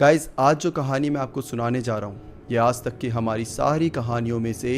Guys, आज जो कहानी मैं आपको सुनाने जा रहा हूँ ये आज तक की हमारी सारी कहानियों में से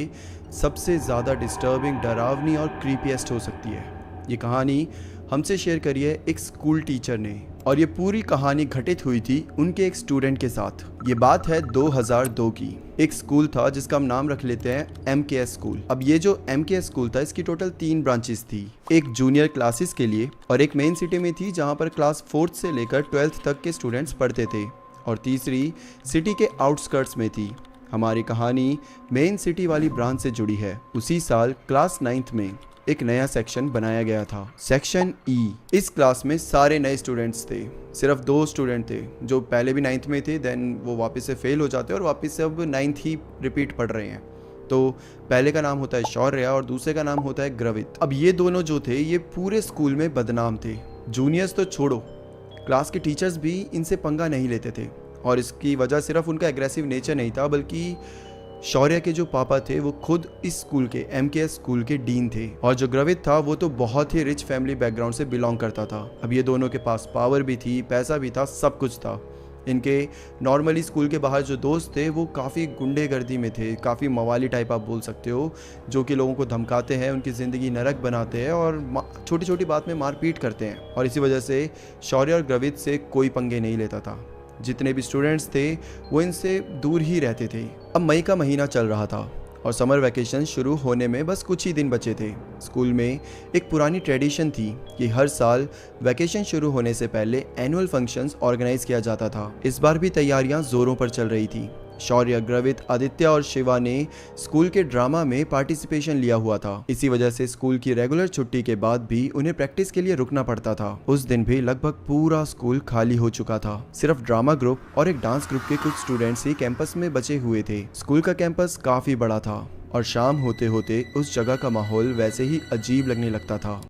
सबसे ज़्यादा डिस्टर्बिंग, डरावनी और क्रीपीएस्ट हो सकती है। ये कहानी हमसे शेयर करी है एक स्कूल टीचर ने, और ये पूरी कहानी घटित हुई थी उनके एक स्टूडेंट के साथ। ये बात है 2002 की। एक स्कूल था जिसका हम नाम रख लेते हैं MKS स्कूल। अब ये जो MKS स्कूल था इसकी टोटल 3 ब्रांचेस थी। एक जूनियर क्लासेस के लिए, और एक मेन सिटी में थी जहाँ पर क्लास 4th से लेकर 12th तक के स्टूडेंट्स पढ़ते थे, और तीसरी सिटी के आउटस्कर्ट्स में थी। हमारी कहानी मेन सिटी वाली ब्रांच से जुड़ी है। उसी साल क्लास 9th में एक नया सेक्शन बनाया गया था, सेक्शन E। इस क्लास में सारे नए स्टूडेंट्स थे। सिर्फ 2 स्टूडेंट थे जो पहले भी 9th में थे, देन वो वापस से फेल हो जाते और वापस से अब 9th ही रिपीट पढ़ रहे हैं। तो पहले का नाम होता है शौर्य और दूसरे का नाम होता है ग्रवित। अब ये दोनों जो थे ये पूरे स्कूल में बदनाम थे। जूनियर्स तो छोड़ो, क्लास के टीचर्स भी इनसे पंगा नहीं लेते थे, और इसकी वजह सिर्फ उनका एग्रेसिव नेचर नहीं था, बल्कि शौर्य के जो पापा थे वो खुद इस स्कूल के MKS स्कूल के डीन थे, और जो ग्रवित था वो तो बहुत ही रिच फैमिली बैकग्राउंड से बिलोंग करता था। अब ये दोनों के पास पावर भी थी, पैसा भी था, सब कुछ था। इनके नॉर्मली स्कूल के बाहर जो दोस्त थे वो काफ़ी गुंडेगर्दी में थे, काफ़ी मवाली टाइप आप बोल सकते हो, जो कि लोगों को धमकाते हैं, उनकी ज़िंदगी नरक बनाते हैं और छोटी छोटी बात में मारपीट करते हैं। और इसी वजह से शौर्य और ग्रवित से कोई पंगे नहीं लेता था। जितने भी स्टूडेंट्स थे वो इनसे दूर ही रहते थे। अब मई का महीना चल रहा था और समर वैकेशन शुरू होने में बस कुछ ही दिन बचे थे। स्कूल में एक पुरानी ट्रेडिशन थी कि हर साल वैकेशन शुरू होने से पहले एनुअल फंक्शंस ऑर्गेनाइज किया जाता था। इस बार भी तैयारियां जोरों पर चल रही थी। शौर्य, ग्रवित, आदित्य और शिवा ने स्कूल के ड्रामा में पार्टिसिपेशन लिया हुआ था। इसी वजह से स्कूल की रेगुलर छुट्टी के बाद भी उन्हें प्रैक्टिस के लिए रुकना पड़ता था। उस दिन भी लगभग पूरा स्कूल खाली हो चुका था। सिर्फ ड्रामा ग्रुप और एक डांस ग्रुप के कुछ स्टूडेंट्स ही कैंपस में बचे हुए थे। स्कूल का कैंपस काफी बड़ा था और शाम होते होते उस जगह का माहौल वैसे ही अजीब लगने लगता था।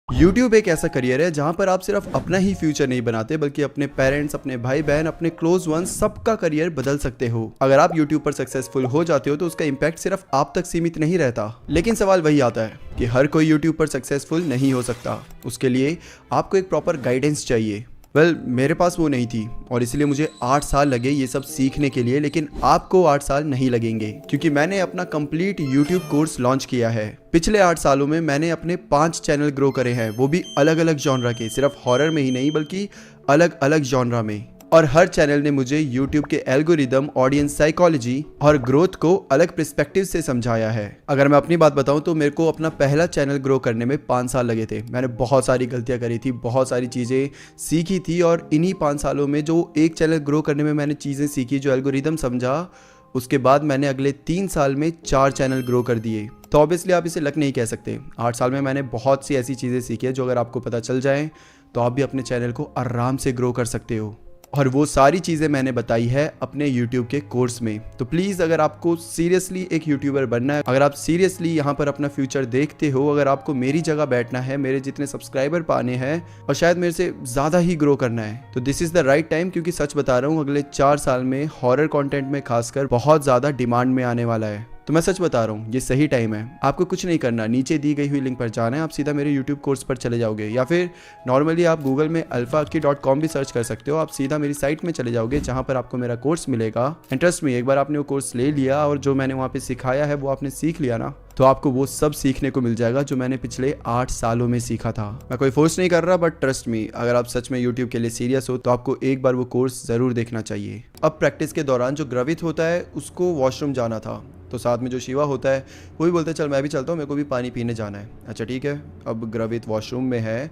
YouTube एक ऐसा करियर है जहां पर आप सिर्फ अपना ही फ्यूचर नहीं बनाते, बल्कि अपने पेरेंट्स, अपने भाई बहन, अपने क्लोज वंस, सबका करियर बदल सकते हो। अगर आप YouTube पर सक्सेसफुल हो जाते हो तो उसका इम्पैक्ट सिर्फ आप तक सीमित नहीं रहता। लेकिन सवाल वही आता है कि हर कोई YouTube पर सक्सेसफुल नहीं हो सकता। उसके लिए आपको एक प्रॉपर गाइडेंस चाहिए। मेरे पास वो नहीं थी और इसलिए मुझे 8 साल लगे ये सब सीखने के लिए। लेकिन आपको 8 साल नहीं लगेंगे, क्योंकि मैंने अपना कंप्लीट YouTube कोर्स लॉन्च किया है। पिछले 8 सालों में मैंने अपने 5 चैनल ग्रो करे हैं, वो भी अलग अलग जॉनरा के, सिर्फ हॉरर में ही नहीं बल्कि अलग अलग जॉनरा में। और हर चैनल ने मुझे YouTube के एल्गोरिदम, ऑडियंस साइकोलॉजी और ग्रोथ को अलग पर्सपेक्टिव से समझाया है। अगर मैं अपनी बात बताऊं तो मेरे को अपना पहला चैनल ग्रो करने में 5 साल लगे थे। मैंने बहुत सारी गलतियां करी थी, बहुत सारी चीज़ें सीखी थी, और इन्हीं 5 सालों में जो एक चैनल ग्रो करने में मैंने चीज़ें सीखी, जो एल्गोरिदम समझा, उसके बाद मैंने अगले 3 साल में 4 चैनल ग्रो कर दिए। तो ऑब्वियसली आप इसे लक नहीं कह सकते। 8 साल में मैंने बहुत सी ऐसी चीज़ें सीखी है जो अगर आपको पता चल जाए तो आप भी अपने चैनल को आराम से ग्रो कर सकते हो। और वो सारी चीज़ें मैंने बताई है अपने YouTube के कोर्स में। तो प्लीज़, अगर आपको सीरियसली एक यूट्यूबर बनना है, अगर आप सीरियसली यहाँ पर अपना फ्यूचर देखते हो, अगर आपको मेरी जगह बैठना है, मेरे जितने सब्सक्राइबर पाने हैं और शायद मेरे से ज़्यादा ही ग्रो करना है, तो this is the right time. क्योंकि सच बता रहा हूँ, अगले 4 साल में हॉरर कंटेंट में खासकर बहुत ज़्यादा डिमांड में आने वाला है। तो मैं सच बता रहा हूँ, ये सही टाइम है। आपको कुछ नहीं करना, नीचे दी गई हुई लिंक पर जाना है, आप सीधा मेरे YouTube कोर्स पर चले जाओगे, या फिर नॉर्मली आप गूगल में alphaakki.com भी सर्च कर सकते हो। आप सीधा मेरी साइट में चले जाओगे जहाँ पर आपको मेरा कोर्स मिलेगा। एंड ट्रस्ट मी, एक बार आपने वो कोर्स ले लिया और जो मैंने वहाँ पे सिखाया है वो आपने सीख लिया ना, तो आपको वो सब सीखने को मिल जाएगा जो मैंने पिछले 8 सालों में सीखा था। मैं कोई फोर्स नहीं कर रहा, बट ट्रस्ट मी, अगर आप सच में YouTube के लिए सीरियस हो तो आपको एक बार वो कोर्स ज़रूर देखना चाहिए। अब प्रैक्टिस के दौरान जो ग्रवित होता है उसको वॉशरूम जाना था, तो साथ में जो शिवा होता है वो भी बोलते चल मैं भी चलता हूँ, मेरे को भी पानी पीने जाना है। अच्छा ठीक है। अब ग्रवित वॉशरूम में है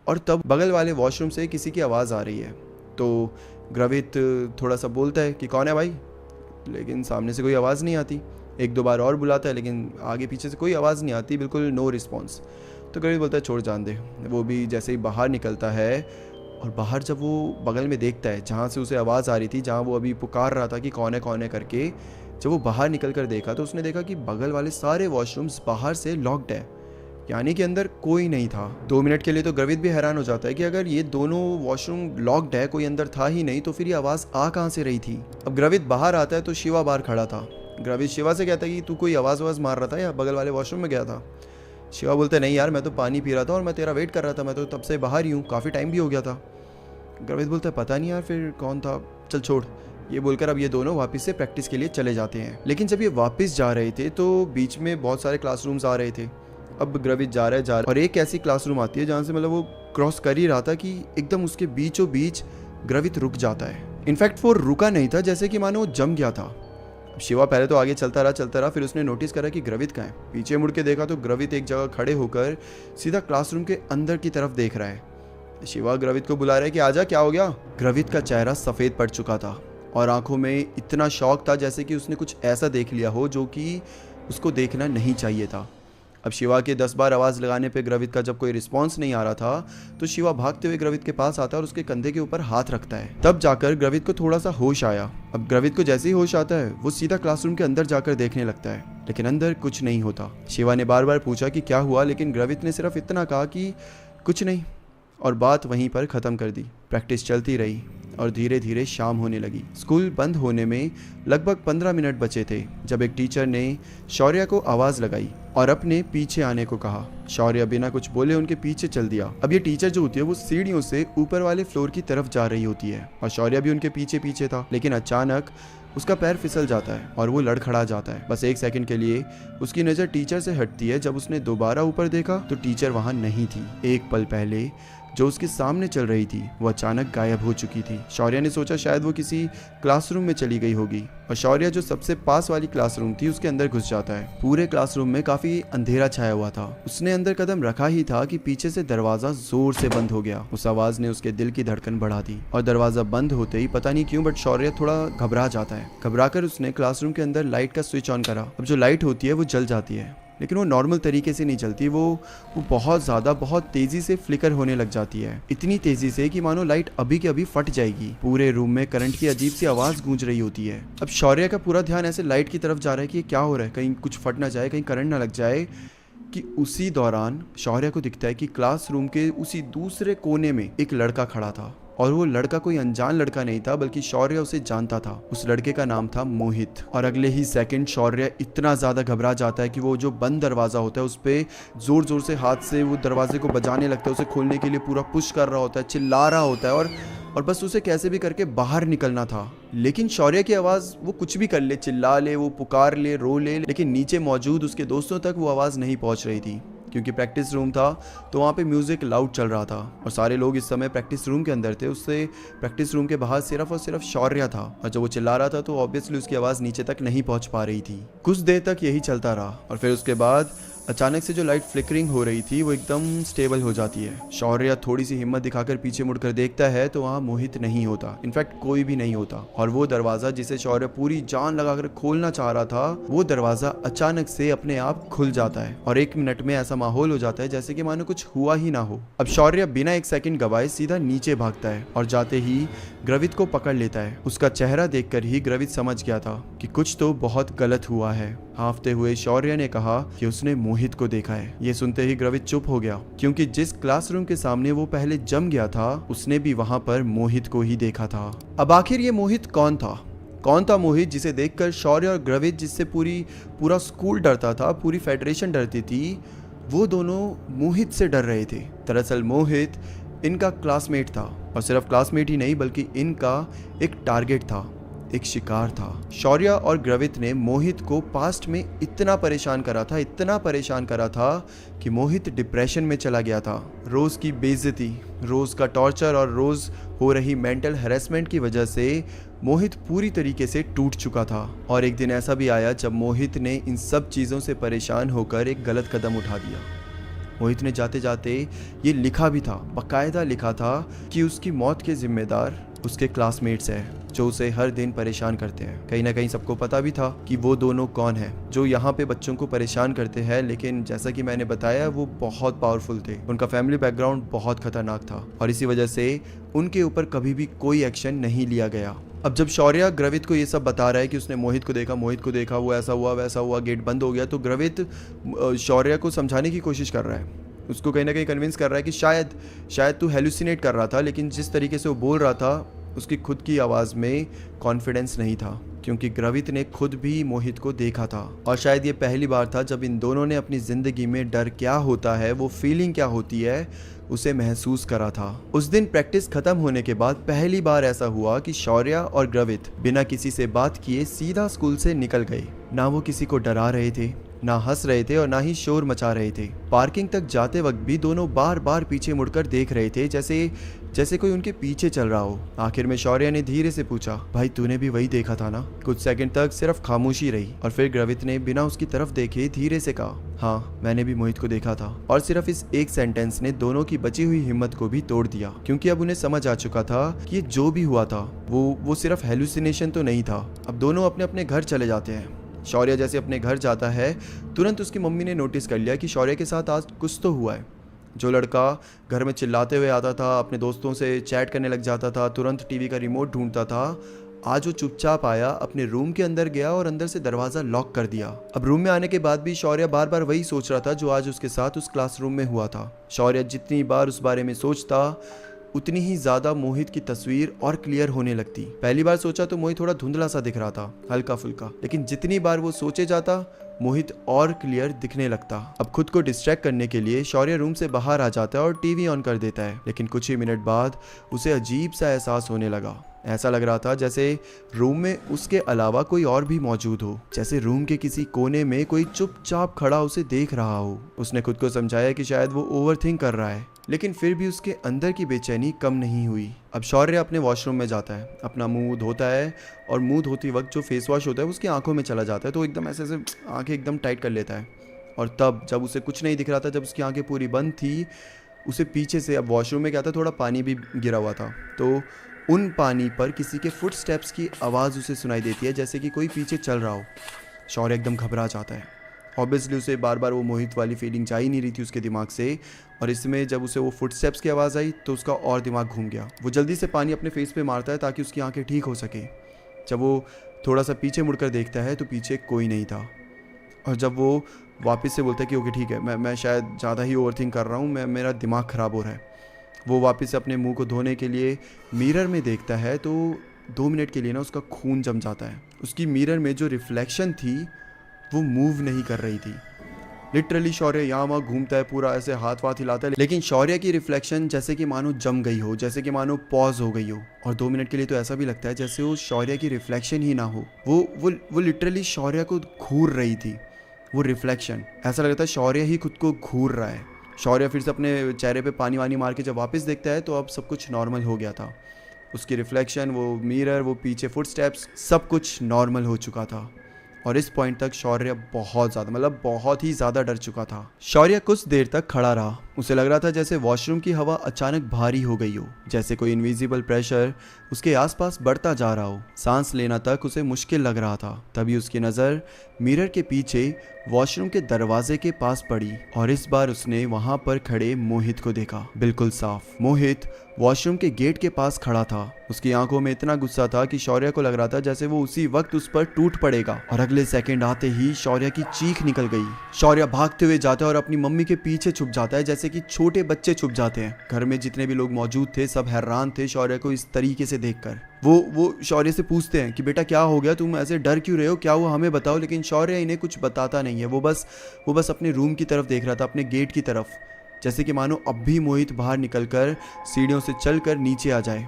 और तब बगल वाले वॉशरूम से किसी की आवाज़ आ रही है। तो ग्रवित थोड़ा सा बोलता है कि कौन है भाई, लेकिन सामने से कोई आवाज़ नहीं आती। 1-2 बार और बुलाता है लेकिन आगे पीछे से कोई आवाज़ नहीं आती, बिल्कुल नो रिस्पॉन्स। तो ग्रवित बोलता है छोड़ जान दे। वो भी जैसे ही बाहर निकलता है, और बाहर जब वो बगल में देखता है जहाँ से उसे आवाज़ आ रही थी, जहाँ वो अभी पुकार रहा था कि कौन है करके, जब वो बाहर निकल कर देखा तो उसने देखा कि बगल वाले सारे वॉशरूम्स बाहर से लॉक्ड है, यानी कि अंदर कोई नहीं था। 2 मिनट के लिए तो ग्रवित भी हैरान हो जाता है कि अगर ये दोनों वॉशरूम लॉक्ड है, कोई अंदर था ही नहीं, तो फिर ये आवाज़ आ कहाँ से रही थी। अब ग्रवित बाहर आता है तो शिवा बाहर खड़ा था। ग्रवित शिवा से कहता है कि तू कोई आवाज़ मार रहा था या बगल वाले वॉशरूम में गया था। शिवा बोलते नहीं यार, मैं तो पानी पी रहा था और मैं तेरा वेट कर रहा था, मैं तो तब से बाहर ही हूँ, काफ़ी टाइम भी हो गया था। ग्रवित बोलता है पता नहीं यार फिर कौन था, चल छोड़। ये बोलकर अब ये दोनों वापस से प्रैक्टिस के लिए चले जाते हैं। लेकिन जब ये वापस जा रहे थे तो बीच में बहुत सारे क्लासरूम्स आ रहे थे। अब ग्रवित जा रहा है और एक ऐसी क्लासरूम आती है जहाँ से मतलब वो क्रॉस कर ही रहा था कि एकदम उसके बीचों बीच ग्रवित रुक जाता है। इनफैक्ट वो रुका नहीं था, जैसे कि मानो वो जम गया था। शिवा पहले तो आगे चलता रहा, फिर उसने नोटिस करा कि ग्रवित कहाँ है। पीछे मुड़ के देखा तो ग्रवित एक जगह खड़े होकर सीधा क्लासरूम के अंदर की तरफ देख रहा है। शिवा ग्रवित को बुला रहा है कि आजा, क्या हो गया। ग्रवित का चेहरा सफ़ेद पड़ चुका था और आंखों में इतना शौक था जैसे कि उसने कुछ ऐसा देख लिया हो जो कि उसको देखना नहीं चाहिए था। अब शिवा के 10 बार आवाज़ लगाने पे ग्रवित का जब कोई रिस्पांस नहीं आ रहा था तो शिवा भागते हुए ग्रवित के पास आता है और उसके कंधे के ऊपर हाथ रखता है। तब जाकर ग्रवित को थोड़ा सा होश आया। अब ग्रवित को जैसे ही होश आता है वो सीधा क्लासरूम के अंदर जाकर देखने लगता है, लेकिन अंदर कुछ नहीं होता। शिवा ने बार बार पूछा कि क्या हुआ, लेकिन ग्रवित ने सिर्फ इतना कहा कि कुछ नहीं, और बात वहीं पर ख़त्म कर दी। प्रैक्टिस चलती रही और धीरे धीरे शाम होने लगी। स्कूल बंद होने में लगभग 15 मिनट बचे थे जब एक टीचर ने शौर्य को आवाज़ लगाई और अपने पीछे आने को कहा। शौर्य बिना कुछ बोले उनके पीछे चल दिया। अब ये टीचर जो होती है वो सीढ़ियों से ऊपर वाले फ्लोर की तरफ जा रही होती है और शौर्य भी उनके पीछे पीछे था, लेकिन अचानक उसका पैर फिसल जाता है और वो लड़खड़ा जाता है। बस एक सेकंड के लिए उसकी नज़र टीचर से हटती है। जब उसने दोबारा ऊपर देखा तो टीचर वहाँ नहीं थी। एक पल पहले जो उसके सामने चल रही थी वो अचानक गायब हो चुकी थी। शौर्य ने सोचा शायद वो किसी क्लासरूम में चली गई होगी और शौर्य जो सबसे पास वाली क्लासरूम थी उसके अंदर घुस जाता है। पूरे क्लासरूम में काफी अंधेरा छाया हुआ था। उसने अंदर कदम रखा ही था कि पीछे से दरवाजा जोर से बंद हो गया। उस आवाज ने उसके दिल की धड़कन बढ़ा दी और दरवाजा बंद होते ही पता नहीं क्यों बट शौर्य थोड़ा घबरा जाता है। घबराकर उसने क्लासरूम के अंदर लाइट का स्विच ऑन करा। अब जो लाइट होती है वो जल जाती है, लेकिन वो नॉर्मल तरीके से नहीं चलती, वो बहुत तेज़ी से फ्लिकर होने लग जाती है। इतनी तेज़ी से कि मानो लाइट अभी के अभी फट जाएगी। पूरे रूम में करंट की अजीब सी आवाज़ गूंज रही होती है। अब शौर्य का पूरा ध्यान ऐसे लाइट की तरफ जा रहा है कि क्या हो रहा है, कहीं कुछ फट ना जाए, कहीं करंट ना लग जाए। कि उसी दौरान शौर्य को दिखता है कि क्लासरूम के उसी दूसरे कोने में एक लड़का खड़ा था और वो लड़का कोई अनजान लड़का नहीं था बल्कि शौर्य उसे जानता था। उस लड़के का नाम था मोहित। और अगले ही सेकंड शौर्य इतना ज़्यादा घबरा जाता है कि वो जो बंद दरवाज़ा होता है उस पर ज़ोर ज़ोर से हाथ से वो दरवाजे को बजाने लगता है। उसे खोलने के लिए पूरा पुश कर रहा होता है, चिल्ला रहा होता है और बस उसे कैसे भी करके बाहर निकलना था। लेकिन शौर्य की आवाज़ वो कुछ भी कर ले, चिल्ला ले, वो पुकार ले, रो ले, लेकिन नीचे मौजूद उसके दोस्तों तक वो आवाज़ नहीं पहुंच रही थी। क्योंकि प्रैक्टिस रूम था तो वहाँ पे म्यूज़िक लाउड चल रहा था और सारे लोग इस समय प्रैक्टिस रूम के अंदर थे। उससे प्रैक्टिस रूम के बाहर सिर्फ और सिर्फ शौर्य था और जब वो चिल्ला रहा था तो ऑब्वियसली उसकी आवाज़ नीचे तक नहीं पहुँच पा रही थी। कुछ देर तक यही चलता रहा और फिर उसके बाद अचानक से जो लाइट फ्लिकरिंग हो रही थी वो एकदम स्टेबल हो जाती है। शौर्य थोड़ी सी हिम्मत दिखाकर पीछे मुड़कर देखता है तो वहाँ मोहित नहीं होता, इनफैक्ट कोई भी नहीं होता। और वो दरवाज़ा जिसे शौर्य पूरी जान लगाकर खोलना चाह रहा था वो दरवाज़ा अचानक से अपने आप खुल जाता है और 1 मिनट में ऐसा माहौल हो जाता है जैसे कि मानो कुछ हुआ ही ना हो। अब शौर्य बिना 1 सेकंड गवाए सीधा नीचे भागता है और जाते ही ग्रवित को पकड़ लेता है। उसका चेहरा देखकर ही ग्रवित समझ गया था कि कुछ तो बहुत गलत हुआ है। हाँफते हुए शौर्य ने कहा कि उसने मोहित को देखा है। ये सुनते ही ग्रवित चुप हो गया क्योंकि जिस क्लासरूम के सामने वो पहले जम गया था उसने भी वहां पर मोहित को ही देखा था। अब आखिर ये मोहित कौन था? कौन था मोहित जिसे देखकर शौर्य और ग्रवित, जिससे पूरा स्कूल डरता था, पूरी फेडरेशन डरती थी, वो दोनों मोहित से डर रहे थे। दरअसल मोहित इनका क्लासमेट था और सिर्फ क्लासमेट ही नहीं बल्कि इनका एक टारगेट था, एक शिकार था। शौर्य और ग्रवित ने मोहित को पास्ट में इतना परेशान करा था कि मोहित डिप्रेशन में चला गया था। रोज़ की बेइज्जती, रोज़ का टॉर्चर और रोज़ हो रही मेंटल हैरेसमेंट की वजह से मोहित पूरी तरीके से टूट चुका था। और एक दिन ऐसा भी आया जब मोहित ने इन सब चीज़ों से परेशान होकर एक गलत कदम उठा दिया। मोहित ने जाते जाते ये लिखा भी था, बाकायदा लिखा था कि उसकी मौत के जिम्मेदार उसके क्लासमेट्स हैं जो उसे हर दिन परेशान करते हैं। कहीं ना कहीं सबको पता भी था कि वो दोनों कौन हैं जो यहाँ पे बच्चों को परेशान करते हैं, लेकिन जैसा कि मैंने बताया वो बहुत पावरफुल थे। उनका फैमिली बैकग्राउंड बहुत खतरनाक था और इसी वजह से उनके ऊपर कभी भी कोई एक्शन नहीं लिया गया। अब जब शौर्य ग्रवित को ये सब बता रहा है कि उसने मोहित को देखा, वो ऐसा हुआ वैसा हुआ, गेट बंद हो गया, तो ग्रवित शौर्य को समझाने की कोशिश कर रहा है, उसको कहीं ना कहीं कन्विंस कर रहा है कि शायद तू हेलुसिनेट कर रहा था, लेकिन जिस तरीके से वो बोल रहा था उसकी खुद की आवाज़ में कॉन्फिडेंस नहीं था। क्योंकि ग्रवित ने खुद भी मोहित को देखा था और शायद ये पहली बार था जब इन दोनों ने अपनी जिंदगी में डर क्या होता है, वो फीलिंग क्या होती है, उसे महसूस करा था। उस दिन प्रैक्टिस खत्म होने के बाद पहली बार ऐसा हुआ कि शौर्य और ग्रवित बिना किसी से बात किए सीधा स्कूल से निकल गए। ना वो किसी को डरा रहे थे, ना हंस रहे थे और ना ही शोर मचा रहे थे। पार्किंग तक जाते वक्त भी दोनों बार बार पीछे मुड़कर देख रहे थे, जैसे कोई उनके पीछे चल रहा हो। आखिर में शौर्य ने धीरे से पूछा, भाई तूने भी वही देखा था ना? कुछ सेकंड तक सिर्फ खामोशी रही और फिर ग्रवित ने बिना उसकी तरफ देखे धीरे से कहा, हाँ मैंने भी मोहित को देखा था। और सिर्फ इस एक सेंटेंस ने दोनों की बची हुई हिम्मत को भी तोड़ दिया, क्योंकि अब उन्हें समझ आ चुका था कि ये जो भी हुआ था वो सिर्फ हेलुसिनेशन तो नहीं था। अब दोनों अपने अपने घर चले जाते हैं। शौर्य जैसे अपने घर जाता है, तुरंत उसकी मम्मी ने नोटिस कर लिया कि शौर्य के साथ आज कुछ तो हुआ है। जो लड़का घर में चिल्लाते हुए आता था, अपने दोस्तों से चैट करने लग जाता था, तुरंत टीवी का रिमोट ढूंढता था, आज वो चुपचाप आया, अपने रूम के अंदर गया और अंदर से दरवाज़ा लॉक कर दिया। अब रूम में आने के बाद भी शौर्य बार बार वही सोच रहा था जो आज उसके साथ उस क्लासरूम में हुआ था। शौर्य जितनी बार उस बारे में सोचता, उतनी ही ज्यादा मोहित की तस्वीर और क्लियर होने लगती। पहली बार सोचा तो मोहित थोड़ा धुंधला सा दिख रहा था, हल्का फुल्का, लेकिन जितनी बार वो सोचे जाता मोहित और क्लियर दिखने लगता। अब खुद को डिस्ट्रैक्ट करने के लिए शौर्य रूम से बाहर आ जाता है और टीवी ऑन कर देता है, लेकिन कुछ ही मिनट बाद उसे अजीब सा एहसास होने लगा। ऐसा लग रहा था जैसे रूम में उसके अलावा कोई और भी मौजूद हो, जैसे रूम के किसी कोने में कोई चुपचाप खड़ा उसे देख रहा हो। उसने खुद को समझाया कि शायद वो ओवरथिंक कर रहा है, लेकिन फिर भी उसके अंदर की बेचैनी कम नहीं हुई। अब शौर्य अपने वॉशरूम में जाता है, अपना मुंह धोता है और मुंह धोते वक्त जो फेस वॉश होता है उसकी आंखों में चला जाता है, तो एकदम ऐसे आंखें एकदम टाइट कर लेता है। और तब जब उसे कुछ नहीं दिख रहा था, जब उसकी आंखें पूरी बंद थी, उसे पीछे से, अब वॉशरूम में क्या था, थोड़ा पानी भी गिरा हुआ था, तो उन पानी पर किसी के फुट स्टेप्स की आवाज़ उसे सुनाई देती है, जैसे कि कोई पीछे चल रहा हो। शौर्य एकदम घबरा जाता है। ऑब्वियसली उसे बार बार वो मोहित वाली फीलिंग जा ही नहीं रही थी उसके दिमाग से, और इसमें जब उसे वो फुट स्टेप्स की आवाज़ आई तो उसका और दिमाग घूम गया। वो जल्दी से पानी अपने फेस पे मारता है ताकि उसकी आंखें ठीक हो सके। जब वो थोड़ा सा पीछे मुड़कर देखता है तो पीछे कोई नहीं था, और जब वो वापस से बोलता है कि ओके ठीक है, मैं शायद ज़्यादा ही ओवरथिंक कर रहा हूँ, मेरा दिमाग ख़राब हो रहा है, वो वापस से अपने मुंह को धोने के लिए मिरर में देखता है तो 2 मिनट के लिए ना उसका खून जम जाता है। उसकी मिरर में जो रिफ्लेक्शन थी वो मूव नहीं कर रही थी। लिटरली शौर्य यहाँ वहाँ घूमता है, पूरा ऐसे हाथ वाथ हिलाता है, लेकिन शौर्य की रिफ्लेक्शन जैसे कि मानो जम गई हो, जैसे कि मानो पॉज हो गई हो। और 2 मिनट के लिए तो ऐसा भी लगता है जैसे वो शौर्य की रिफ्लेक्शन ही ना हो, वो लिटरली शौर्य को घूर रही थी। वो रिफ्लेक्शन, ऐसा लगता है शौर्य ही खुद को घूर रहा है। शौर्य फिर से अपने चेहरे पे पानी वानी मार के जब वापस देखता है तो अब सब कुछ नॉर्मल हो गया था। उसकी रिफ्लेक्शन, वो मिरर, वो पीछे फुट स्टेप्स, सब कुछ नॉर्मल हो चुका था। और इस पॉइंट तक शौर्य बहुत ज़्यादा, मतलब बहुत ही ज़्यादा डर चुका था। शौर्य कुछ देर तक खड़ा रहा। उसे लग रहा था जैसे वॉशरूम की हवा अचानक भारी हो गई हो, जैसे कोई इनविजिबल प्रेशर उसके आसपास बढ़ता जा रहा हो। सांस लेना तक उसे मुश्किल लग रहा था। तभी उसकी नज़र मिरर के पीछे वॉशरूम के दरवाजे के पास पड़ी, और इस बार उसने वहां पर खड़े मोहित को देखा, बिल्कुल साफ। मोहित वॉशरूम के गेट के पास खड़ा था। उसकी आंखों में इतना गुस्सा था कि शौर्य को लग रहा था जैसे वो उसी वक्त उस पर टूट पड़ेगा। और अगले सेकंड आते ही शौर्य की चीख निकल गई। शौर्य भागते हुए जाता है और अपनी मम्मी के पीछे छुप जाता है, जैसे कि छोटे बच्चे छुप जाते हैं। घर में जितने भी लोग मौजूद थे सब हैरान थे शौर्य को इस तरीके से देखकर। वो शौर्य से पूछते हैं कि बेटा क्या हो गया, तुम ऐसे डर क्यों रहे हो, क्या हुआ हमें बताओ। लेकिन शौर्य इन्हें कुछ बताता नहीं है। वो बस अपने रूम की तरफ देख रहा था, अपने गेट की तरफ, जैसे कि मानो अब भी मोहित बाहर निकलकर सीढ़ियों से चलकर नीचे आ जाए।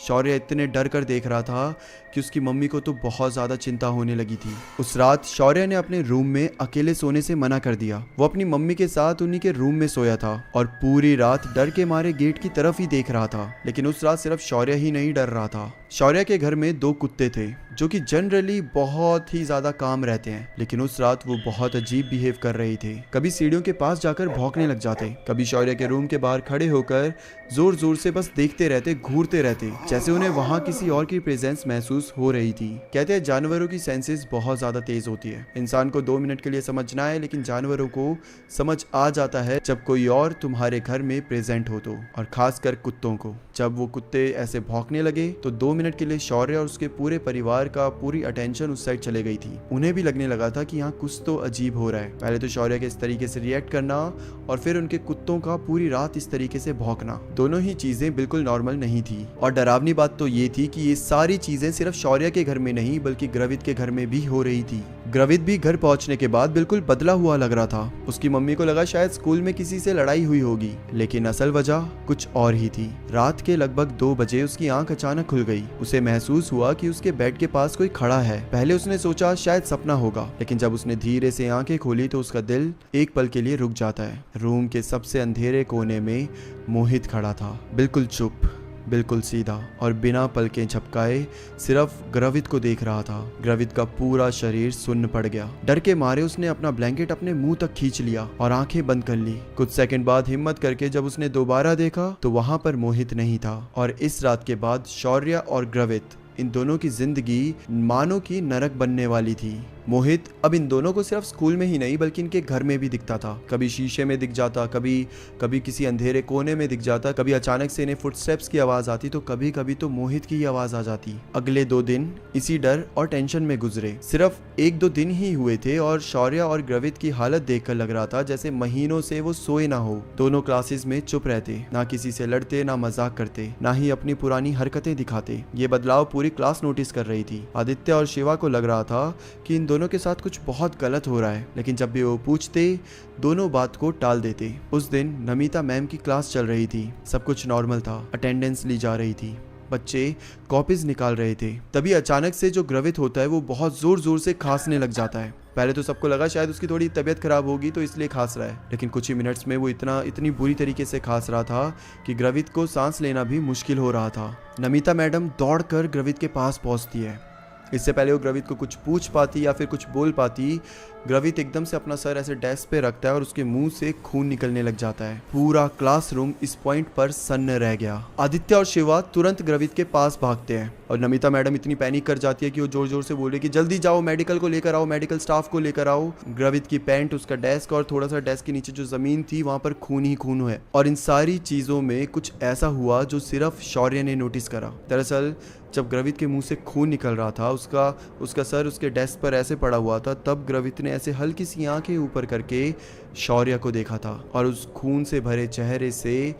शौर्य इतने डर कर देख रहा था कि उसकी मम्मी को तो बहुत ज़्यादा चिंता होने लगी थी। उस रात शौर्य ने अपने रूम में अकेले सोने से मना कर दिया। वो अपनी मम्मी के साथ उन्हीं के रूम में सोया था और पूरी रात डर के मारे गेट की तरफ ही देख रहा था। लेकिन उस रात सिर्फ शौर्य ही नहीं डर रहा था। शौर्य के घर में 2 कुत्ते थे जो कि जनरली बहुत ही ज़्यादा काम रहते हैं, लेकिन उस रात वो बहुत अजीब बिहेव कर रहे थे। कभी सीढ़ियों के पास जाकर भौंकने लग जाते, कभी शौर्य के रूम के बाहर खड़े होकर जोर जोर से बस देखते रहते, घूरते रहते, जैसे उन्हें वहाँ किसी और की प्रेजेंस महसूस हो रही थी। कहते हैं जानवरों की सेंसेस बहुत ज़्यादा तेज होती है। इंसान को 2 मिनट के लिए समझना है, लेकिन जानवरों को समझ आ जाता है जब कोई और तुम्हारे घर में प्रेजेंट हो तो, और खासकर कुत्तों को। जब वो कुत्ते ऐसे भौंकने लगे तो 2 मिनट के लिए शौर्य और उसके पूरे परिवार का पूरी अटेंशन उस साइड चले गई थी। उन्हें भी लगने लगा था कि यहाँ कुछ तो अजीब हो रहा है। पहले तो शौर्य के इस तरीके से रिएक्ट करना और फिर उनके कुत्तों का पूरी रात इस तरीके से भौंकना, दोनों ही चीजें बिल्कुल नॉर्मल नहीं थी। और डरावनी बात तो ये थी कि ये सारी चीजें सिर्फ शौर्य के घर में नहीं बल्कि ग्रवित के घर में भी हो रही थी। ग्रवित भी घर पहुंचने के बाद बिल्कुल बदला हुआ लग रहा था। उसकी मम्मी को लगा शायद स्कूल में किसी से लड़ाई हुई होगी, लेकिन असल वजह कुछ और ही थी। रात के लगभग 2 बजे उसकी आंख अचानक खुल गई। उसे महसूस हुआ कि उसके बेड के पास कोई खड़ा है। पहले उसने सोचा शायद सपना होगा, लेकिन जब उसने धीरे से आंखें खोली तो उसका दिल एक पल के लिए रुक जाता है। रूम के सबसे अंधेरे कोने में मोहित खड़ा था, बिल्कुल चुप, बिल्कुल सीधा और बिना पलकें झपकाए सिर्फ ग्रवित को देख रहा था। ग्रवित का पूरा शरीर सुन्न पड़ गया। डर के मारे उसने अपना ब्लैंकेट अपने मुंह तक खींच लिया और आंखें बंद कर ली। कुछ सेकंड बाद हिम्मत करके जब उसने दोबारा देखा तो वहां पर मोहित नहीं था। और इस रात के बाद शौर्य और ग्रवित, इन दोनों की जिंदगी मानो की नरक बनने वाली थी। मोहित अब इन दोनों को सिर्फ स्कूल में ही नहीं बल्कि इनके घर में भी दिखता था। कभी शीशे में दिख जाता, कभी किसी अंधेरे कोने में दिख जाता, कभी अचानक से इन्हें फुटस्टेप्स की आवाज आती तो कभी कभी तो मोहित की ही आवाज आ जाती। अगले 2 दिन इसी डर और टेंशन में गुजरे। सिर्फ 1-2 दिन ही हुए थे और शौर्य और ग्रवित की हालत देखकर लग रहा था जैसे महीनों से वो सोए ना हो। दोनों क्लासेस में चुप रहते, ना किसी से लड़ते, ना मजाक करते, ना ही अपनी पुरानी हरकतें दिखाते। ये बदलाव पूरी क्लास नोटिस कर रही थी। आदित्य और शिवा को लग रहा था कि इन दोनों के साथ कुछ बहुत गलत हो रहा है, लेकिन जब भी वो पूछते दोनों बात को टाल देते। उस दिन नमिता मैम की क्लास चल रही थी। सब कुछ नॉर्मल था, अटेंडेंस ली जा रही थी, बच्चे कॉपीज निकाल रहे थे। तभी अचानक से जो ग्रवित होता है वो बहुत जोर जोर से खांसने लग जाता है। पहले तो सबको लगा शायद उसकी थोड़ी तबीयत खराब होगी तो इसलिए खांस रहा है, लेकिन कुछ ही मिनट्स में वो इतनी बुरी तरीके से खांस रहा था कि ग्रवित को सांस लेना भी मुश्किल हो रहा था। नमिता मैडम दौड़कर ग्रवित के पास पहुंचती है। इससे पहले वो ग्रवित को कुछ पूछ पाती या फिर कुछ बोल पाती, ग्रवित एकदम से अपना सर ऐसे डेस्क पे रखता है और उसके मुंह से खून निकलने लग जाता है। पूरा क्लासरूम इस पॉइंट पर सन्न रह गया। आदित्य और शिवा तुरंत ग्रवित के पास भागते हैं और नमिता मैडम इतनी पैनिक कर जाती है कि वो जोर जोर से बोल रही है कि जल्दी जाओ, मेडिकल को लेकर आओ, मेडिकल स्टाफ को लेकर आओ। ग्रवित की पैंट, उसका डेस्क और थोड़ा सा डेस्क के नीचे जो जमीन थी वहां पर खून ही खून है। और इन सारी चीजों में कुछ ऐसा हुआ जो सिर्फ शौर्य ने नोटिस करा। दरअसल जब ग्रवित के मुंह से खून निकल रहा था, उसका सर उसके डेस्क पर ऐसे पड़ा हुआ था, तब ग्रवित ने ऐसे हल्की सी आंखें ऊपर करके शौर्य को देखा था और उस खून से भरे चेहरे से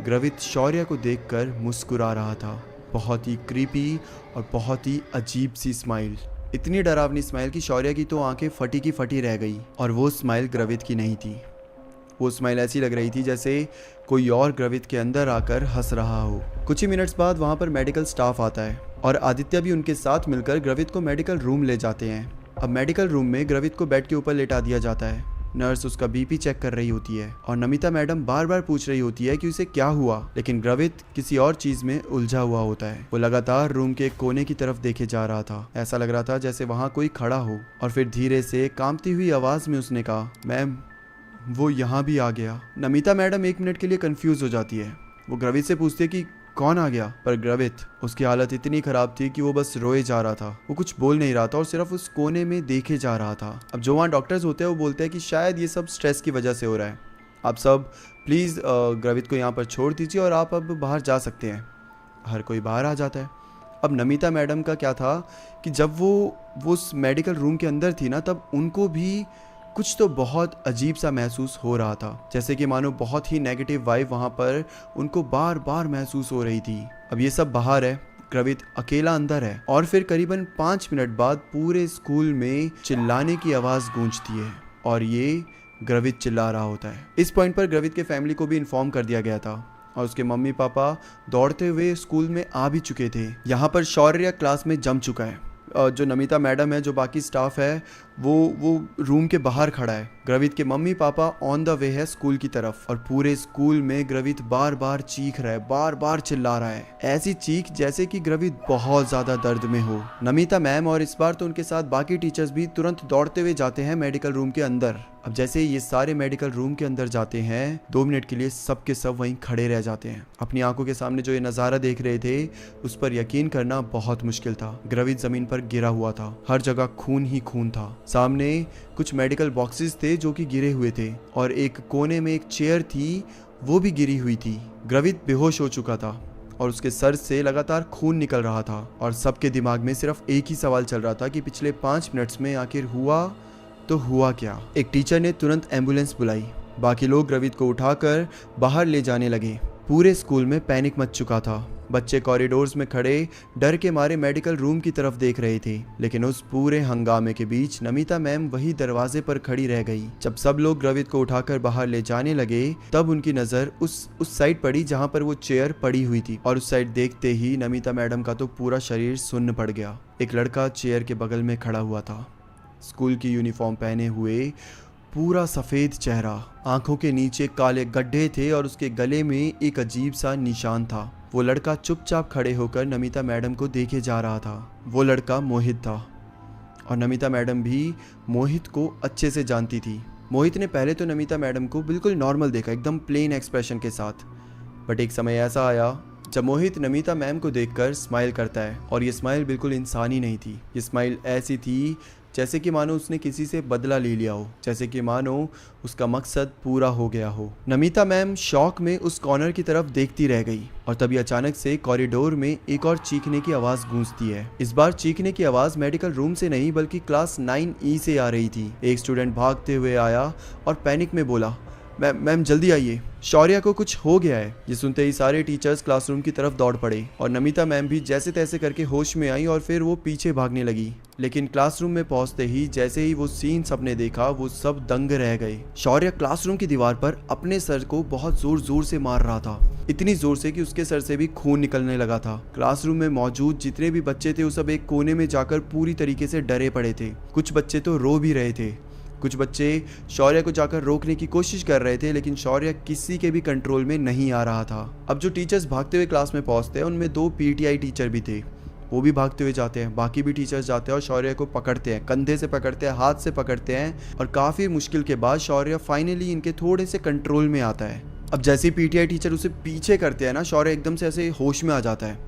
ग्रवित शौर्य को देखकर मुस्कुरा रहा था। बहुत ही क्रीपी और बहुत ही अजीब सी स्माइल, इतनी डरावनी स्माइल कि शौर्य की तो आंखें फटी की फटी रह गई। और वो स्माइल ग्रवित की नहीं थी। वो स्माइल ऐसी लग रही थी जैसे कोई और ग्रवित के अंदर आकर हंस रहा हो। कुछ ही मिनट्स बाद वहां पर मेडिकल स्टाफ आता है और आदित्य भी उनके साथ मिलकर ग्रवित को मेडिकल रूम ले जाते हैं। अब मेडिकल रूम में ग्रवित को बेड के ऊपर लेटा दिया जाता है। नर्स उसका बीपी चेक कर रही होती है और नमिता मैडम बार बार पूछ रही होती है कि उसे क्या हुआ, लेकिन ग्रवित किसी और चीज में उलझा हुआ होता है। वो लगातार रूम के कोने की तरफ देखे जा रहा था। ऐसा लग रहा था जैसे वहां कोई खड़ा हो। और फिर धीरे से कांपती हुई आवाज में उसने कहा, मैम वो यहाँ भी आ गया। नमिता मैडम 1 मिनट के लिए कंफ्यूज हो जाती है। वो ग्रवित से पूछती है कि कौन आ गया, पर ग्रवित, उसकी हालत इतनी खराब थी कि वो बस रोए जा रहा था। वो कुछ बोल नहीं रहा था और सिर्फ उस कोने में देखे जा रहा था। अब जो वहाँ डॉक्टर्स होते हैं वो बोलते हैं कि शायद ये सब स्ट्रेस की वजह से हो रहा है। आप सब प्लीज़ ग्रवित को यहाँ पर छोड़ दीजिए और आप अब बाहर जा सकते हैं। हर कोई बाहर आ जाता है। अब नमिता मैडम का क्या था कि जब वो उस मेडिकल रूम के अंदर थी ना, तब उनको भी कुछ तो बहुत अजीब सा महसूस हो रहा था, जैसे कि मानो बहुत ही नेगेटिव वाइब वहाँ पर उनको बार बार महसूस हो रही थी। अब ये सब बाहर है, ग्रवित अकेला अंदर है और फिर करीबन 5 मिनट बाद पूरे स्कूल में चिल्लाने की आवाज़ गूंजती है और ये ग्रवित चिल्ला रहा होता है। इस पॉइंट पर ग्रवित के फैमिली को भी इन्फॉर्म कर दिया गया था और उसके मम्मी पापा दौड़ते हुए स्कूल में आ भी चुके थे। यहाँ पर शौर्य क्लास में जम चुका है। जो नमिता मैडम है, जो बाकी स्टाफ है, वो रूम के बाहर खड़ा है। ग्रवित के mummy papa on the way है स्कूल की तरफ और पूरे स्कूल में ग्रवित बार बार चीख रहा है, बार बार चिल्ला रहा है, ऐसी चीख जैसे कि ग्रवित बहुत ज्यादा दर्द में हो। नमिता मैम और इस बार तो उनके साथ बाकी टीचर्स भी तुरंत दौड़ते हुए जाते हैं मेडिकल रूम के अंदर। अब जैसे ये सारे मेडिकल रूम के अंदर जाते हैं, 2 मिनट के लिए सब के सब वहीं खड़े रह जाते हैं। अपनी आंखों के सामने जो ये नज़ारा देख रहे थे उस पर यकीन करना बहुत मुश्किल था। ग्रवित जमीन पर गिरा हुआ था, हर जगह खून ही खून था। सामने कुछ मेडिकल बॉक्सेस थे जो कि गिरे हुए थे और एक कोने में एक चेयर थी, वो भी गिरी हुई थी। ग्रवित बेहोश हो चुका था और उसके सर से लगातार खून निकल रहा था और सबके दिमाग में सिर्फ एक ही सवाल चल रहा था कि पिछले 5 मिनट्स में आखिर हुआ तो हुआ क्या। एक टीचर ने तुरंत एम्बुलेंस बुलाई। बाकी लोग रवित को उठाकर बाहर ले जाने लगे। पूरे स्कूल में पैनिक मच चुका था। बच्चे कॉरिडोर्स में खड़े डर के मारे मेडिकल रूम की तरफ देख रहे थे, लेकिन उस पूरे हंगामे के बीच नमिता मैम वही दरवाजे पर खड़ी रह गई। जब सब लोग रवित को उठाकर बाहर ले जाने लगे तब उनकी नज़र उस साइड पड़ी जहां पर वो चेयर पड़ी हुई थी, और उस साइड देखते ही नमिता मैडम का तो पूरा शरीर सुन्न पड़ गया। एक लड़का चेयर के बगल में खड़ा हुआ था, स्कूल की यूनिफॉर्म पहने हुए, पूरा सफ़ेद चेहरा, आंखों के नीचे काले गड्ढे थे और उसके गले में एक अजीब सा निशान था। वो लड़का चुपचाप खड़े होकर नमिता मैडम को देखे जा रहा था। वो लड़का मोहित था और नमिता मैडम भी मोहित को अच्छे से जानती थी। मोहित ने पहले तो नमिता मैडम को बिल्कुल नॉर्मल देखा, एकदम प्लेन एक्सप्रेशन के साथ, बट एक समय ऐसा आया जब मोहित नमिता मैम को देखकर स्माइल करता है, और ये स्माइल बिल्कुल इंसानी नहीं थी। ये स्माइल ऐसी थी जैसे कि मानो उसने किसी से बदला ले लिया हो, जैसे कि मानो उसका मकसद पूरा हो गया हो। नमिता मैम शॉक में उस कॉर्नर की तरफ देखती रह गई, और तभी अचानक से कॉरिडोर में एक और चीखने की आवाज़ गूंजती है। इस बार चीखने की आवाज़ मेडिकल रूम से नहीं बल्कि क्लास 9E से आ रही थी। एक स्टूडेंट भागते हुए आया और पैनिक में बोला, मैम जल्दी आइए, शौर्या को कुछ हो गया है। ये सुनते ही सारे टीचर्स क्लासरूम की तरफ दौड़ पड़े और नमिता मैम भी जैसे तैसे करके होश में आई और फिर वो पीछे भागने लगी। लेकिन क्लासरूम में पहुंचते ही जैसे ही वो सीन सबने देखा वो सब दंग रह गए। शौर्या क्लासरूम की दीवार पर अपने सर को बहुत जोर जोर से मार रहा था, इतनी जोर से कि उसके सर से भी खून निकलने लगा था। क्लासरूम में मौजूद जितने भी बच्चे थे वो सब एक कोने में जाकर पूरी तरीके से डरे पड़े थे। कुछ बच्चे तो रो भी रहे थे, कुछ बच्चे शौर्य को जाकर रोकने की कोशिश कर रहे थे, लेकिन शौर्य किसी के भी कंट्रोल में नहीं आ रहा था। अब जो टीचर्स भागते हुए क्लास में पहुंचते हैं उनमें 2 PTI टीचर भी थे, वो भी भागते हुए जाते हैं। बाकी भी टीचर्स जाते हैं और शौर्य को पकड़ते हैं, कंधे से पकड़ते हैं, हाथ से पकड़ते हैं, और काफ़ी मुश्किल के बाद शौर्य फाइनली इनके थोड़े से कंट्रोल में आता है। अब जैसे ही PTI टीचर उसे पीछे करते हैं ना, शौर्य एकदम से ऐसे होश में आ जाता है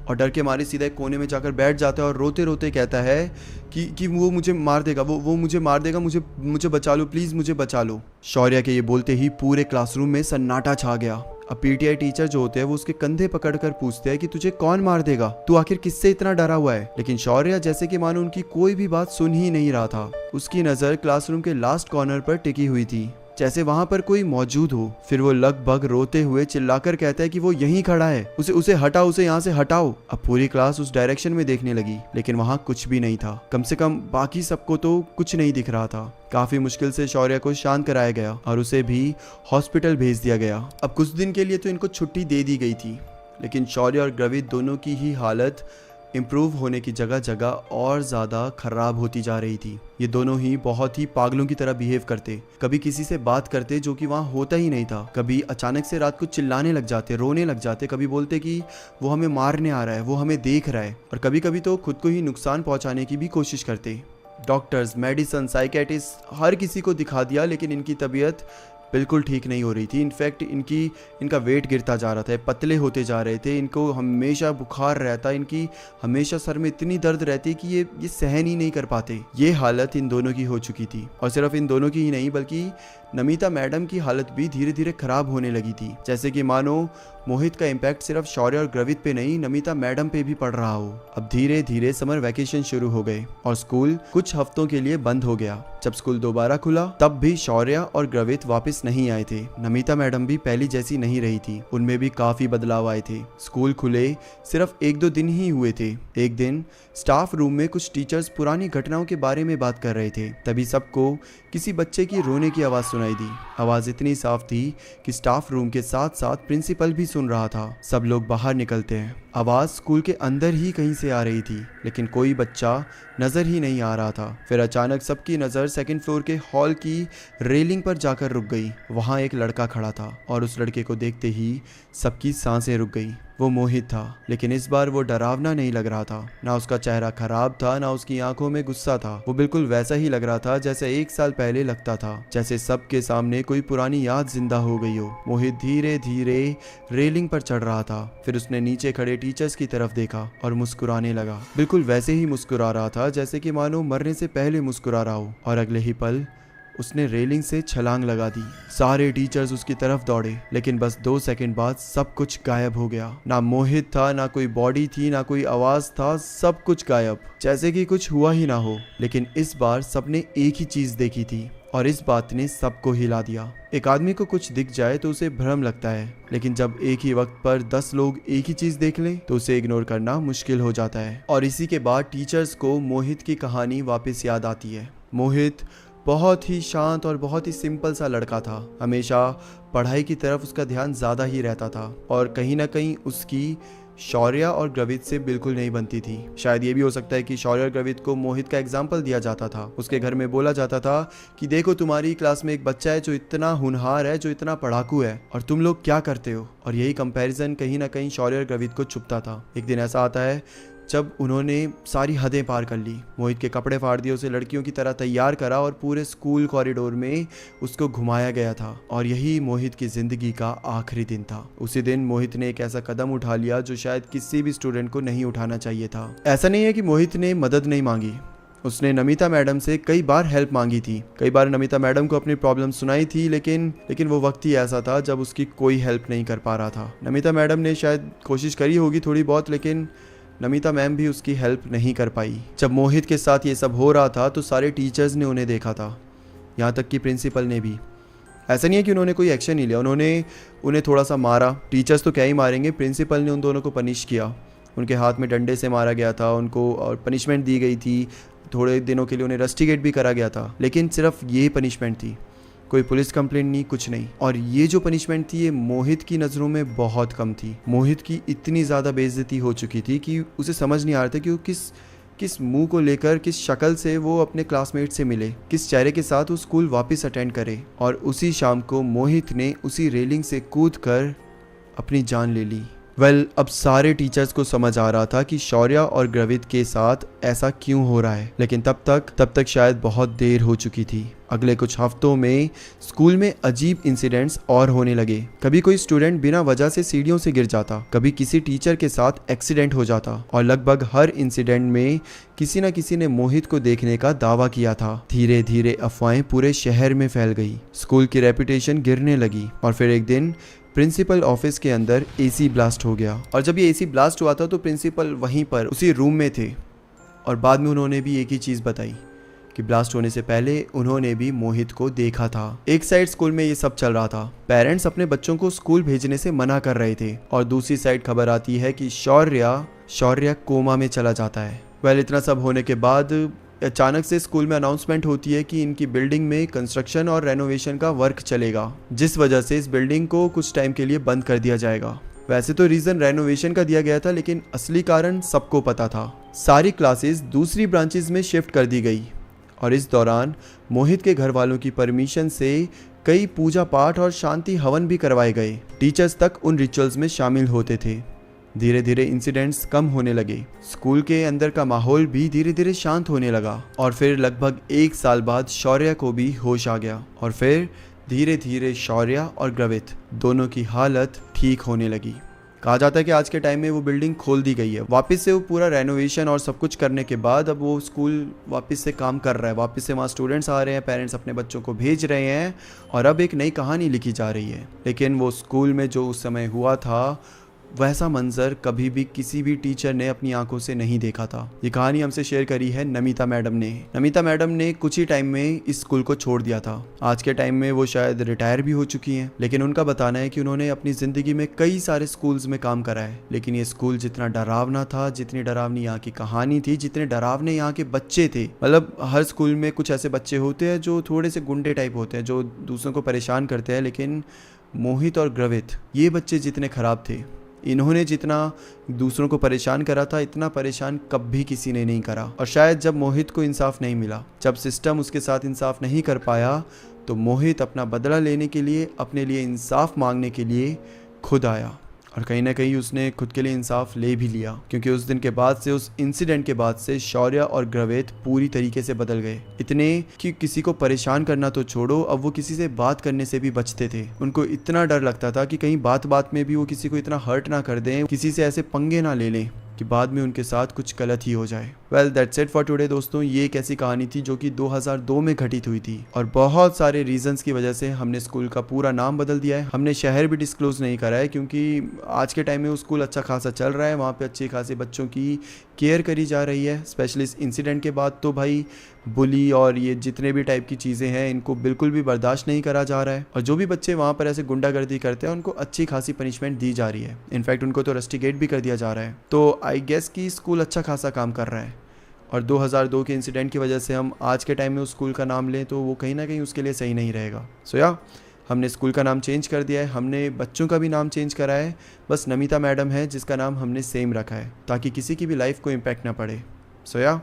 और डर के मारे सीधा एक कोने में जाकर बैठ जाता है और रोते रोते कहता है कि वो मुझे मार देगा, वो मुझे मार देगा, मुझे बचा लो, प्लीज़ मुझे बचा लो। शौर्य के ये बोलते ही पूरे क्लासरूम में सन्नाटा छा गया। अब PTI टीचर जो होते हैं वो उसके कंधे पकड़कर पूछते हैं कि तुझे कौन मार देगा, तू आखिर किससे इतना डरा हुआ है। लेकिन शौर्य जैसे कि मानो उनकी कोई भी बात सुन ही नहीं रहा था। उसकी नज़र क्लासरूम के लास्ट कॉर्नर पर टिकी हुई थी, जैसे वहां पर कोई मौजूद हो। फिर वो लगभग रोते हुए चिल्लाकर कहता है कि वो यहीं खड़ा है, उसे हटाओ, उसे यहाँ से हटाओ। अब पूरी क्लास उस डायरेक्शन में देखने लगी, लेकिन वहां कुछ भी नहीं था। कम से कम बाकी सबको तो कुछ नहीं दिख रहा था। काफी मुश्किल से शौर्य को शांत कराया गया और उसे भी हॉस्पिटल भेज दिया गया। अब कुछ दिन के लिए तो इनको छुट्टी दे दी गई थी, लेकिन शौर्य और ग्रवित दोनों की ही हालत इम्प्रूव होने की जगह जगह और ज़्यादा खराब होती जा रही थी। ये दोनों ही बहुत ही पागलों की तरह बिहेव करते, कभी किसी से बात करते जो कि वहाँ होता ही नहीं था, कभी अचानक से रात को चिल्लाने लग जाते, रोने लग जाते, कभी बोलते कि वो हमें मारने आ रहा है, वो हमें देख रहा है, और कभी कभी तो खुद को ही नुकसान पहुँचाने की भी कोशिश करते। डॉक्टर्स, मेडिसन, साइकेट्रिस्ट, हर किसी को दिखा दिया, लेकिन इनकी तबीयत बिल्कुल ठीक नहीं हो रही थी। इनफैक्ट इनका वेट गिरता जा रहा था, पतले होते जा रहे थे, इनको हमेशा बुखार रहता, इनकी हमेशा सर में इतनी दर्द रहती कि ये सहन ही नहीं कर पाते। ये हालत इन दोनों की हो चुकी थी, और सिर्फ इन दोनों की ही नहीं बल्कि नमिता मैडम की हालत भी धीरे धीरे खराब होने लगी थी, जैसे कि मानो मोहित का इम्पैक्ट सिर्फ शौर्य और ग्रवित पे नहीं, नमिता मैडम पे भी पड़ रहा हो। अब धीरे धीरे समर वैकेशन शुरू हो गए और स्कूल कुछ हफ्तों के लिए बंद हो गया। जब स्कूल दोबारा खुला तब भी शौर्य और ग्रवित वापस नहीं आए थे। नमिता मैडम भी पहली जैसी नहीं रही थी, उनमें भी काफी बदलाव आए थे। स्कूल खुले सिर्फ 1-2 दिन ही हुए थे। एक दिन स्टाफ रूम में कुछ टीचर्स पुरानी घटनाओं के बारे में बात कर रहे थे, तभी सबको किसी बच्चे की रोने की आवाज़ सुनाई दी। आवाज़ इतनी साफ थी कि स्टाफ रूम के साथ साथ प्रिंसिपल भी सुन रहा था। सब लोग बाहर निकलते हैं। आवाज़ स्कूल के अंदर ही कहीं से आ रही थी, लेकिन कोई बच्चा नज़र ही नहीं आ रहा था। फिर अचानक सबकी नज़र 2nd फ्लोर के हॉल की रेलिंग पर जाकर रुक गई। वहाँ एक लड़का खड़ा था और उस लड़के को देखते ही सबकी सांसें रुक गई। वो मोहित था, लेकिन इस बार वो डरावना नहीं लग रहा था। ना उसका चेहरा खराब था, ना उसकी आंखों में गुस्सा था। वो बिल्कुल वैसा ही लग रहा था जैसे 1 साल पहले लगता था, जैसे सबके सामने कोई पुरानी याद जिंदा हो गई हो। मोहित धीरे धीरे रेलिंग पर चढ़ रहा था। फिर उसने नीचे खड़े टीचर्स की तरफ देखा और मुस्कुराने लगा। बिल्कुल वैसे ही मुस्कुरा रहा था जैसे कि मानो मरने से पहले मुस्कुरा रहा हो। और अगले ही पल उसने रेलिंग से छलांग लगा दी। सारे टीचर्स उसकी तरफ दौड़े, लेकिन बस 2 सेकंड बाद सब कुछ गायब हो गया। ना मोहित था, ना कोई बॉडी थी, ना कोई आवाज था, सब कुछ गायब, जैसे कि कुछ हुआ ही ना हो। लेकिन इस बार सबने एक ही चीज देखी थी और इस बात ने सबको हिला दिया। एक आदमी को कुछ दिख जाए तो उसे भ्रम लगता है, लेकिन जब एक ही वक्त पर 10 लोग एक ही चीज देख लें तो उसे इग्नोर करना मुश्किल हो जाता है। और इसी के बाद टीचर्स को मोहित की कहानी वापस याद आती है। मोहित बहुत ही शांत और बहुत ही सिंपल सा लड़का था। हमेशा पढ़ाई की तरफ उसका ध्यान ज़्यादा ही रहता था और कहीं ना कहीं उसकी शौर्य और ग्रवित से बिल्कुल नहीं बनती थी। शायद ये भी हो सकता है कि शौर्य और ग्रवित को मोहित का एग्जाम्पल दिया जाता था। उसके घर में बोला जाता था कि देखो तुम्हारी क्लास में एक बच्चा है जो इतना होनहार है, जो इतना पढ़ाकू है, और तुम लोग क्या करते हो। और यही कंपैरिजन कहीं ना कहीं शौर्य और ग्रवित को चुभता था। एक दिन ऐसा आता है जब उन्होंने सारी हदें पार कर ली। मोहित के कपड़े फाड़ दिए, उसे लड़कियों की तरह तैयार करा और पूरे स्कूल कॉरिडोर में उसको घुमाया गया था। और यही मोहित की ज़िंदगी का आखिरी दिन था। उसी दिन मोहित ने एक ऐसा कदम उठा लिया जो शायद किसी भी स्टूडेंट को नहीं उठाना चाहिए था। ऐसा नहीं है कि मोहित ने मदद नहीं मांगी, उसने नमिता मैडम से कई बार हेल्प मांगी थी। कई बार नमिता मैडम को अपनी प्रॉब्लम सुनाई थी, लेकिन वो वक्त ही ऐसा था जब उसकी कोई हेल्प नहीं कर पा रहा था। नमिता मैडम ने शायद कोशिश करी होगी थोड़ी बहुत, लेकिन नमिता मैम भी उसकी हेल्प नहीं कर पाई। जब मोहित के साथ ये सब हो रहा था तो सारे टीचर्स ने उन्हें देखा था, यहाँ तक कि प्रिंसिपल ने भी। ऐसा नहीं है कि उन्होंने कोई एक्शन नहीं लिया, उन्होंने उन्हें थोड़ा सा मारा। टीचर्स तो क्या ही मारेंगे, प्रिंसिपल ने उन दोनों को पनिश किया। उनके हाथ में डंडे से मारा गया था उनको, और पनिशमेंट दी गई थी। थोड़े दिनों के लिए उन्हें रस्टिकेट भी करा गया था, लेकिन सिर्फ ये पनिशमेंट थी, कोई पुलिस कंप्लेंट नहीं, कुछ नहीं। और ये जो पनिशमेंट थी ये मोहित की नज़रों में बहुत कम थी। मोहित की इतनी ज़्यादा बेइज्जती हो चुकी थी कि उसे समझ नहीं आ रहा था कि वो किस मुंह को लेकर, किस शक्ल से वो अपने क्लासमेट से मिले, किस चेहरे के साथ वो स्कूल वापस अटेंड करे। और उसी शाम को मोहित ने उसी रेलिंग से कूद कर अपनी जान ले ली। अब सारे टीचर्स को समझ आ रहा था कि शौर्य और ग्रवित के साथ ऐसा क्यों हो रहा है, लेकिन तब तक शायद बहुत देर हो चुकी थी। अगले कुछ हफ्तों में स्कूल में अजीब इंसिडेंट्स और होने लगे। कभी कोई स्टूडेंट बिना वजह से सीढ़ियों से गिर जाता, कभी किसी टीचर के साथ एक्सीडेंट हो जाता, और लगभग हर इंसिडेंट में किसी न किसी ने मोहित को देखने का दावा किया था। धीरे धीरे अफवाहें पूरे शहर में फैल गई, स्कूल की रेपुटेशन गिरने लगी। और फिर एक दिन प्रिंसिपल ऑफिस के अंदर एसी ब्लास्ट हो गया। और जब ये एसी ब्लास्ट हुआ था तो प्रिंसिपल वहीं पर उसी रूम में थे, और बाद में उन्होंने भी एक ही चीज़ बताई कि ब्लास्ट होने से पहले उन्होंने भी मोहित को देखा था। एक साइड स्कूल में ये सब चल रहा था, पेरेंट्स अपने बच्चों को स्कूल भेजने से मना कर रहे थे, और दूसरी साइड खबर आती है कि शौर्य कोमा में चला जाता है। इतना सब होने के बाद अचानक से स्कूल में अनाउंसमेंट होती है कि इनकी बिल्डिंग में कंस्ट्रक्शन और रेनोवेशन का वर्क चलेगा, जिस वजह से इस बिल्डिंग को कुछ टाइम के लिए बंद कर दिया जाएगा। वैसे तो रीज़न रेनोवेशन का दिया गया था, लेकिन असली कारण सबको पता था। सारी क्लासेस दूसरी ब्रांचेस में शिफ्ट कर दी गई, और इस दौरान मोहित के घर वालों की परमिशन से कई पूजा पाठ और शांति हवन भी करवाए गए। टीचर्स तक उन रिचुअल्स में शामिल होते थे। धीरे धीरे इंसिडेंट्स कम होने लगे, स्कूल के अंदर का माहौल भी धीरे धीरे शांत होने लगा। और फिर लगभग 1 साल बाद शौर्य को भी होश आ गया, और फिर धीरे धीरे शौर्य और ग्रवित दोनों की हालत ठीक होने लगी। कहा जाता है कि आज के टाइम में वो बिल्डिंग खोल दी गई है वापस से। वो पूरा रेनोवेशन और सब कुछ करने के बाद अब वो स्कूल वापस से काम कर रहा है, वापस से वहाँ स्टूडेंट्स आ रहे हैं, पेरेंट्स अपने बच्चों को भेज रहे हैं, और अब एक नई कहानी लिखी जा रही है। लेकिन वो स्कूल में जो उस समय हुआ था वैसा मंजर कभी भी किसी भी टीचर ने अपनी आंखों से नहीं देखा था। ये कहानी हमसे शेयर करी है नमिता मैडम ने। नमिता मैडम ने कुछ ही टाइम में इस स्कूल को छोड़ दिया था। आज के टाइम में वो शायद रिटायर भी हो चुकी हैं, लेकिन उनका बताना है कि उन्होंने अपनी ज़िंदगी में कई सारे स्कूल्स में काम करा है, लेकिन ये स्कूल जितना डरावना था, जितनी डरावनी यहाँ की कहानी थी, जितने डरावने यहाँ के बच्चे थे, मतलब हर स्कूल में कुछ ऐसे बच्चे होते हैं जो थोड़े से गुंडे टाइप होते हैं, जो दूसरों को परेशान करते हैं, लेकिन मोहित और ग्रवित ये बच्चे जितने ख़राब थे, इन्होंने जितना दूसरों को परेशान करा था, इतना परेशान कभी किसी ने नहीं करा। और शायद जब मोहित को इंसाफ नहीं मिला, जब सिस्टम उसके साथ इंसाफ नहीं कर पाया, तो मोहित अपना बदला लेने के लिए, अपने लिए इंसाफ मांगने के लिए खुद आया, और कहीं ना कहीं उसने खुद के लिए इंसाफ ले भी लिया। क्योंकि उस दिन के बाद से, उस इंसिडेंट के बाद से शौर्य और ग्रवित पूरी तरीके से बदल गए। इतने कि किसी को परेशान करना तो छोड़ो, अब वो किसी से बात करने से भी बचते थे। उनको इतना डर लगता था कि कहीं बात बात में भी वो किसी को इतना हर्ट ना कर दें, किसी से ऐसे पंगे ना ले लें। कि बाद में उनके साथ कुछ गलत ही हो जाए। Well that's it for today दोस्तों। ये एक ऐसी कहानी थी जो कि 2002 में घटित हुई थी और बहुत सारे रीजंस की वजह से हमने स्कूल का पूरा नाम बदल दिया है। हमने शहर भी डिस्क्लोज नहीं करा है क्योंकि आज के टाइम में वो स्कूल अच्छा खासा चल रहा है, वहाँ पे अच्छे खासे बच्चों की केयर करी जा रही है। स्पेशली इस इंसिडेंट के बाद तो भाई बुली और ये जितने भी टाइप की चीज़ें हैं इनको बिल्कुल भी बर्दाश्त नहीं करा जा रहा है और जो भी बच्चे वहाँ पर ऐसे गुंडागर्दी करते हैं उनको अच्छी खासी पनिशमेंट दी जा रही है। इनफैक्ट उनको तो रस्टिकेट भी कर दिया जा रहा है। तो आई गेस कि स्कूल अच्छा खासा काम कर रहा है और 2002 के इंसिडेंट की वजह से हम आज के टाइम में उस स्कूल का नाम लें तो वो कहीं ना कहीं उसके लिए सही नहीं रहेगा। सो या हमने स्कूल का नाम चेंज कर दिया है, हमने बच्चों का भी नाम चेंज करा है। बस नमिता मैडम है जिसका नाम हमने सेम रखा है ताकि किसी की भी लाइफ को इम्पैक्ट ना पड़े। सो या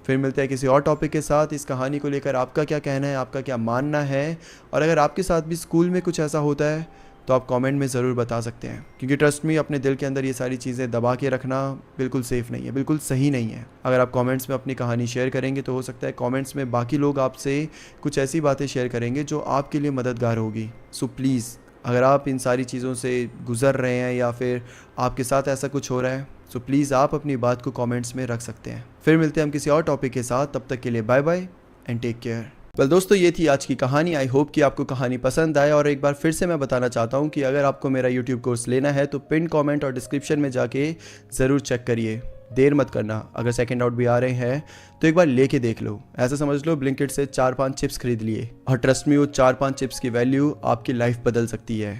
फिर मिलते हैं किसी और टॉपिक के साथ। इस कहानी को लेकर आपका क्या कहना है, आपका क्या मानना है, और अगर आपके साथ भी स्कूल में कुछ ऐसा होता है तो आप कमेंट में ज़रूर बता सकते हैं क्योंकि ट्रस्ट मी अपने दिल के अंदर ये सारी चीज़ें दबा के रखना बिल्कुल सेफ़ नहीं है, बिल्कुल सही नहीं है। अगर आप कमेंट्स में अपनी कहानी शेयर करेंगे तो हो सकता है कमेंट्स में बाकी लोग आपसे कुछ ऐसी बातें शेयर करेंगे जो आपके लिए मददगार होगी। सो प्लीज़ अगर आप इन सारी चीज़ों से गुज़र रहे हैं या फिर आपके साथ ऐसा कुछ हो रहा है सो प्लीज़ आप अपनी बात को कमेंट्स में रख सकते हैं। फिर मिलते हैं हम किसी और टॉपिक के साथ, तब तक के लिए bye bye and take care. Well दोस्तों ये थी आज की कहानी। आई होप कि आपको कहानी पसंद आए और एक बार फिर से मैं बताना चाहता हूँ कि अगर आपको मेरा यूट्यूब कोर्स लेना है तो पिन कमेंट और डिस्क्रिप्शन में जाके ज़रूर चेक करिए। देर मत करना, अगर सेकंड आउट भी आ रहे हैं तो एक बार लेके देख लो। ऐसा समझ लो ब्लिंकिट से 4-5 चिप्स खरीद लिए और ट्रस्ट मी वो 4-5 चिप्स की वैल्यू आपकी लाइफ बदल सकती है।